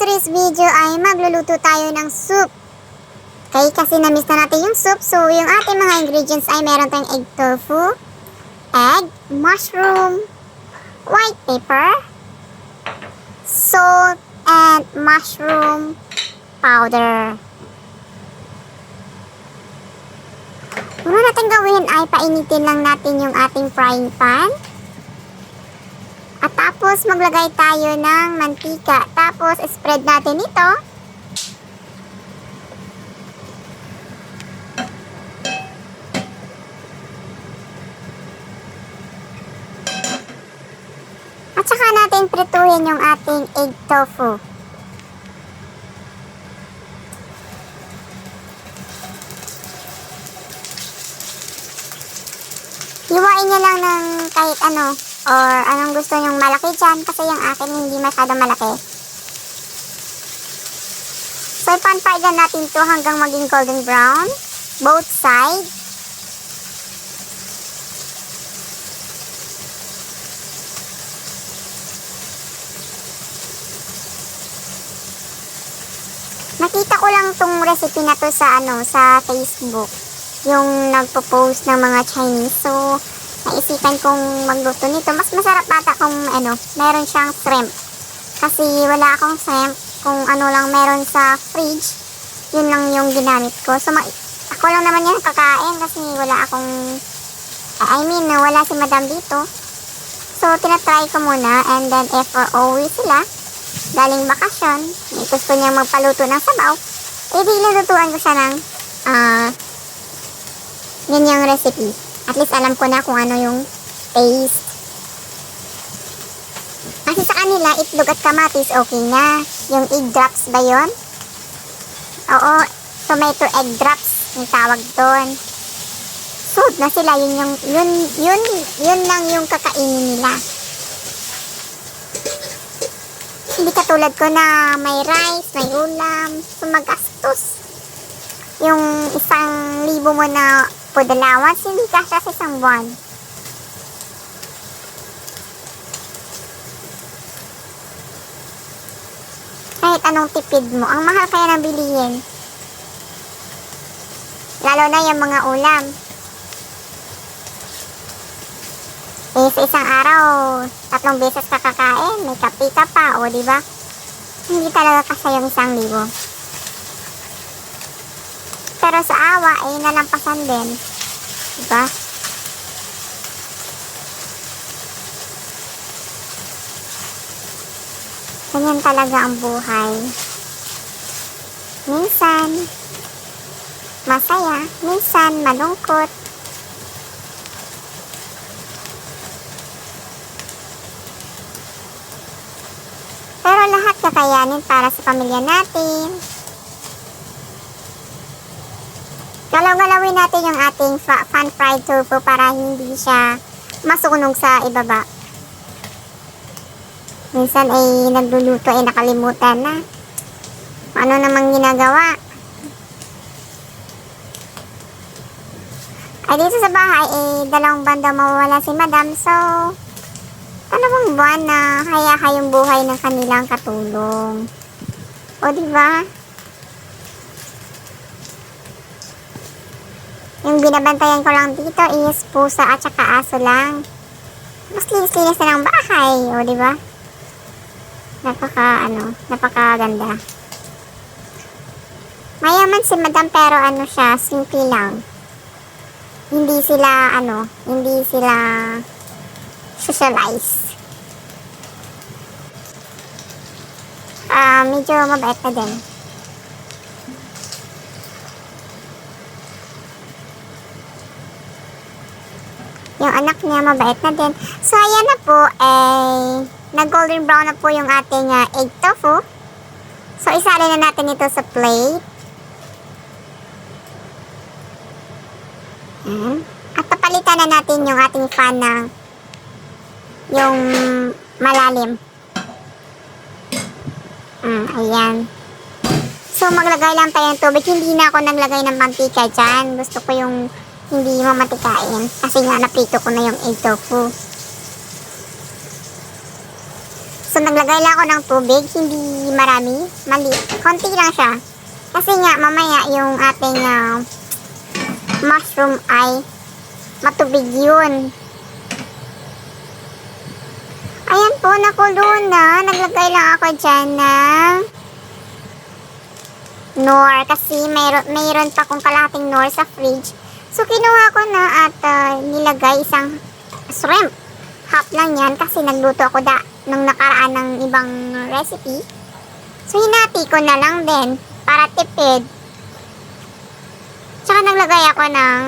today's video ay magluluto tayo ng soup. Okay, kasi na-miss na natin yung soup. So, yung ating mga ingredients ay meron tayong egg tofu, egg, mushroom, white pepper, salt, and mushroom powder. Una natin gawin ay painitin lang natin yung ating frying pan. At tapos maglagay tayo ng mantika. Tapos spread natin ito. At saka natin prituhin yung ating egg tofu. Hiwain niya lang ng kahit ano or anong gusto nyong malaki dyan kasi yung akin hindi masyadong malaki. So, ipan-fry dyan natin to hanggang maging golden brown. Both sides. Nakita ko lang tong recipe na to sa sa Facebook. Yung nagpo-post ng mga Chinese. So, naisipan kong magluto nito. Mas masarap ata kung meron siyang shrimp. Kasi wala akong shrimp. Kung ano lang meron sa fridge, yun lang yung ginamit ko. So, ako lang naman yan kakain kasi wala akong, wala si madam dito. So, tinatry ko muna and then if uuwi sila, galing bakasyon, may gusto niya magpaluto ng sabaw, di lutuan ko siya ng, yun yung recipe. At least alam ko na kung ano yung taste. Kasi sa kanila, itlog at kamatis, okay na. Yung egg drops ba yun? Oo, tomato egg drops, yung tawag doon. Sold na sila, yun lang yung kakainin nila. Hindi katulad ko na may rice, may ulam, so magastos. Yung 1,000 mo na food allowance, hindi kasya sa isang buwan. Kahit anong tipid mo, ang mahal kaya ng bilihin. Lalo na yung mga ulam. Sa isang araw, 3 beses ka kakain, may kape ka pa, o diba? Hindi talaga kasya yung 1,000. Pero sa awa, nalampasan din. Diba? Ganyan talaga ang buhay. Minsan, masaya. Minsan, malungkot. Pero lahat kakayanin para sa pamilya natin. Galaw-galawin natin yung ating pan-fried tofu para hindi siya masunog sa ibaba. Minsan nagluluto nakalimutan na. Ano namang ginagawa? Dito sa bahay 2 banda mawawala si madam. So, 2 buwan na haya yung buhay ng kanilang katulong. O diba? Yung binabantayan ko lang dito is pusa at saka aso lang. Mas linis-linis na ng bahay. O, diba? Napakaganda. Mayaman si madam pero siya, simple lang. Hindi sila socialize. Medyo mabait na din. Yung anak niya mabait na din. So, ayan na po, nag-golden brown na po yung ating egg tofu. So, isali na natin ito sa plate. At papalitan na natin yung ating pan na yung malalim. Ayan. So, maglagay lang tayo ng tubig. Hindi na ako naglagay ng mantika dyan. Gusto ko yung hindi mamatikain. Kasi nga, naprito ko na yung egg tofu. So, naglagay Naglagay lang ako ng tubig, hindi marami, maliit. Konti lang siya. Kasi nga, mamaya yung ating mushroom ay matubig yun. Ayan po, nakulo na. Naglagay lang ako dyan ng nor. Kasi mayroon pa kong kalahating nor sa fridge. So, kinuha ko na at nilagay isang shrimp. Half lang yan kasi nagluto ako nung nakaraan ng ibang recipe. So, hinati ko na lang din para tipid. Tsaka naglagay ako ng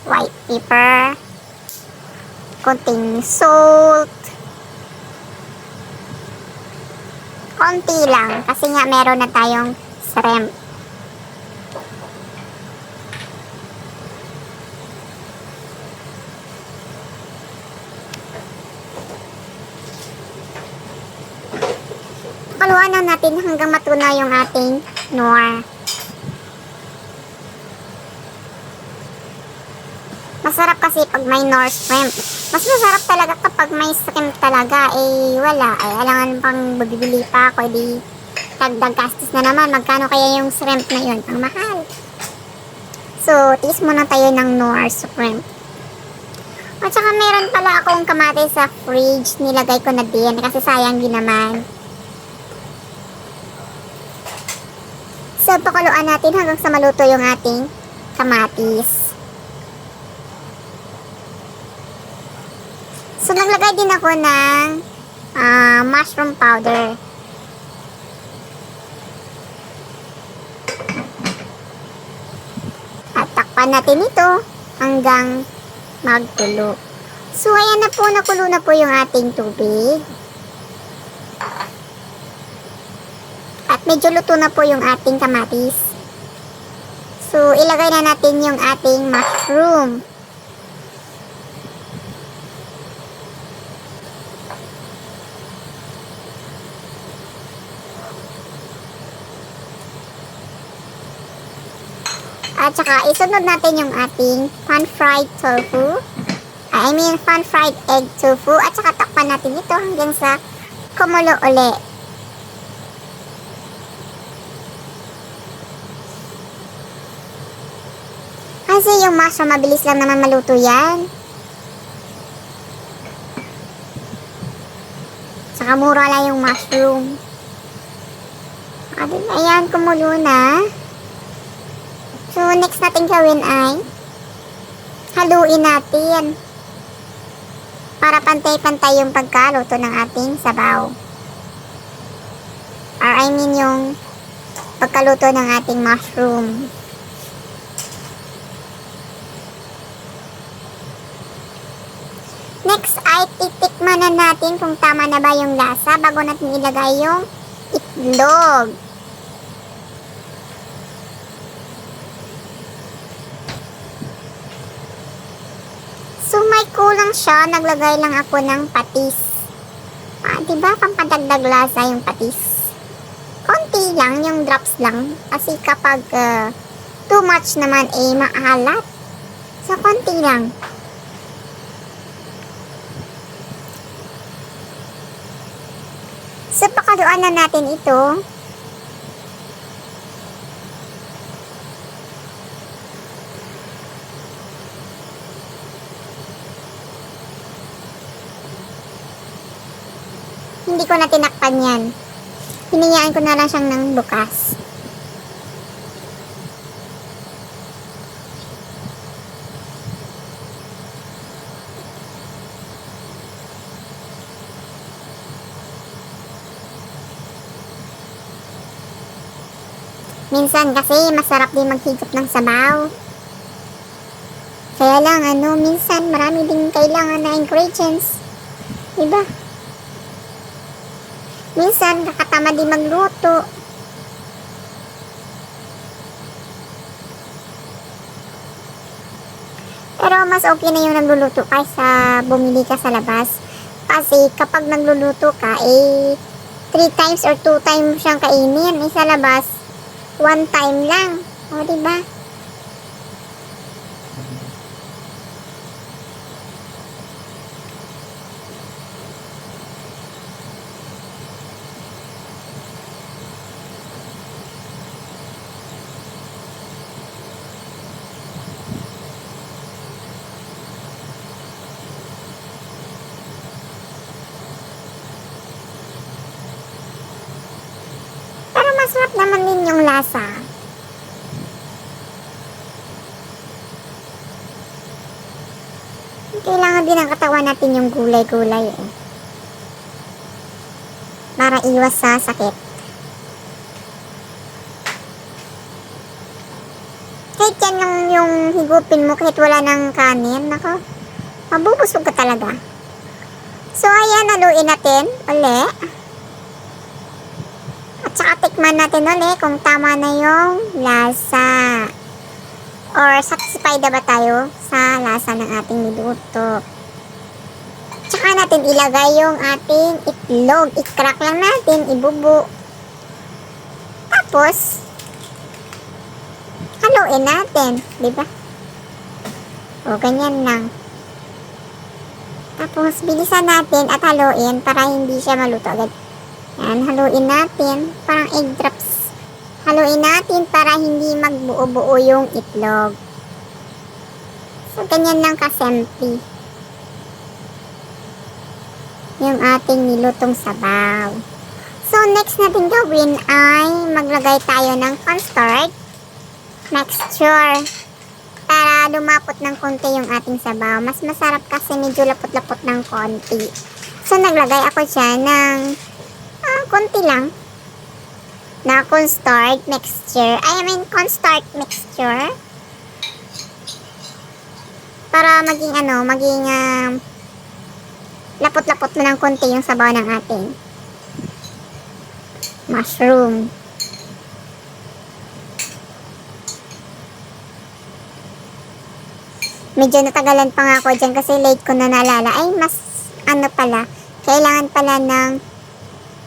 white pepper, konting salt, konti lang kasi nga meron na tayong shrimp. Paluan na natin hanggang matunaw yung ating nor. Masarap kasi pag may nor shrimp. Mas masarap talaga kapag may shrimp talaga. Wala. Alangan pang bibili pa ako. Dagdag gastos na naman. Magkano kaya yung shrimp na yun? Ang mahal. So, tiis muna tayo ng nor shrimp. At saka meron pala akong kamatis sa fridge. Nilagay ko na din kasi sayang din naman. So, pakuluan natin hanggang sa maluto yung ating kamatis. So, naglagay din ako ng mushroom powder. At takpan natin ito hanggang magkulo. So, ayan na po, nakulo na po yung ating tubig. At medyo luto na po yung ating kamatis. So, ilagay na natin yung ating mushroom. At saka, isunod natin yung ating pan-fried tofu. Pan-fried egg tofu. At saka, takpan natin ito hanggang sa kumulo uli. Kasi yung mushroom, mabilis lang naman maluto yan. Saka mura lang yung mushroom. Ayan, kumulo na. So, next natin gawin ay haluin natin para pantay-pantay yung pagkaluto ng ating sabaw. Or yung pagkaluto ng ating mushroom. Next ay titikman na natin kung tama na ba yung lasa bago natin ilagay yung itlog. So may kulang siya, naglagay lang ako ng patis. Diba pampadagdag lasa yung patis? Konti lang, yung drops lang. Kasi kapag too much naman maalat. So konti lang. So, pakaluan na natin ito. Hindi ko na tinakpan yan. Hinayaan ko na lang siyang ng bukas. Minsan kasi masarap din maghigop ng sabaw. Kaya lang minsan marami din kailangan na ingredients. Diba? Minsan nakatama din magluto. Pero mas okay na yung nagluluto kaysa bumili ka sa labas. Kasi kapag nagluluto ka 3 times or 2 times siyang kainin. Sa labas 1 time lang. O, diba? masarap naman din yung lasa. Kailangan din ng katawan natin yung gulay-gulay eh. Para iwas sa sakit. Kahit yan yung higupin mo kahit wala ng kanin, nako, mabubusog ka talaga. So ayan, haluin natin uli. At saka tikman natin uli kung tama na yung lasa. Or satisfied na ba tayo sa lasa ng ating niluto. Tsaka natin ilagay yung ating itlog. I-crack lang natin, ibubo. Tapos, haluin natin. Diba? O, ganyan lang. Tapos, bilisan natin at haluin para hindi siya maluto agad. Yan, haluin natin. Parang egg drops. Haluin natin para hindi magbuo-buo yung itlog. So, ganyan lang kasimple yung ating nilutong sabaw. So, next natin gawin ay maglagay tayo ng cornstarch mixture para lumapot ng konti yung ating sabaw. Mas masarap kasi medyo lapot-lapot ng konti. So, naglagay ako dyan ng konti lang na cornstarch mixture. Cornstarch mixture. Para maging lapot-lapot mo ng konti yung sabaw ng ating mushroom. Medyo natagalan pa nga ako dyan kasi late ko na naalala. Ay, mas kailangan pala ng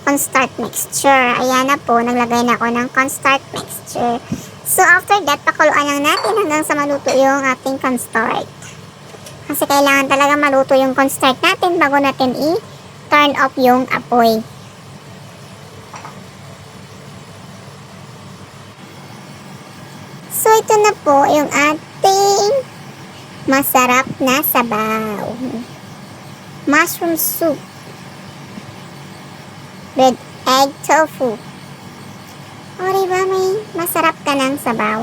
cornstarch mixture. Ayan na po, naglagay na ako ng cornstarch mixture. So, after that, pakuluan lang natin hanggang sa maluto yung ating cornstarch. Kasi kailangan talaga maluto yung cornstarch natin bago natin i-turn off yung apoy. So, ito na po yung ating masarap na sabaw. Mushroom soup with egg tofu. O, diba may masarap ka ng sabaw?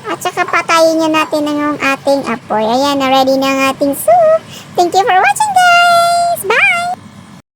At saka patayin niya natin ng ating apoy. Ayan, na ready na ang ating soup. Thank you for watching.